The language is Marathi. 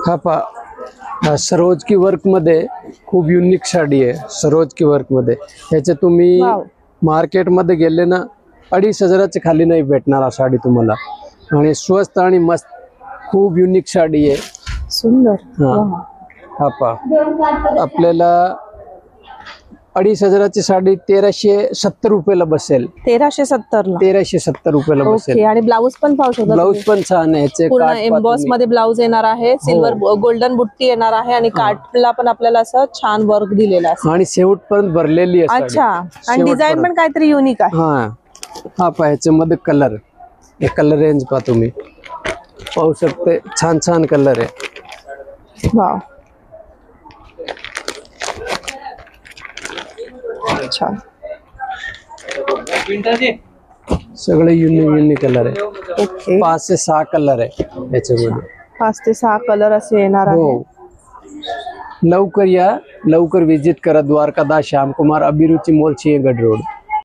हा पहा सरोज की वर्क मध्ये खूप युनिक साडी आहे। सरोज की वर्क मध्ये ह्याचे तुम्ही वाव. मार्केट मध्ये गेले ना 2,500च्या खाली नाही भेटणार साडी तुम्हाला, आणि स्वस्त आणि मस्त खूप युनिक साडी आहे। सुंदर. हा वाव. हा पहा आपल्याला 2,500ची साडी 1,370 रुपयाला बसेल। 1370 ला 1,370 रुपयाला बसेल। ओके. आणि ब्लाऊज पण पाहू शकता ब्लाऊज तुम्ही. पण छान आहे, ह्याचे पूर्ण काठ पहा एम्बॉस तुम्ही। मध्ये ब्लाऊज येणार आहे, सिल्वर गोल्डन बुट्टी येणार आहे आणि काठला पण आपल्याला असं छान वर्क दिलेलं आहे। आणि शेवट पर्यंत भरलेली आहे साडी। अच्छा. आणि डिझाइन पण काहीतरी युनिक आहे। हा हा पहा ह्याच्यामध्ये कलर, हे कलर रेंज पहा तुम्ही, पाहू शकते छान छान कलर आहे। वाव. छान. सगळे युनिक कलर आहे। ओके. 5 से 6 कलर आहे याच्यामध्ये। 5 ते 6 कलर असे येणार आहे। हो लवकर या, लवकर विजिट करा द्वारकादास श्याम कुमार अभिरुची मॉल, सिंहगड रोड।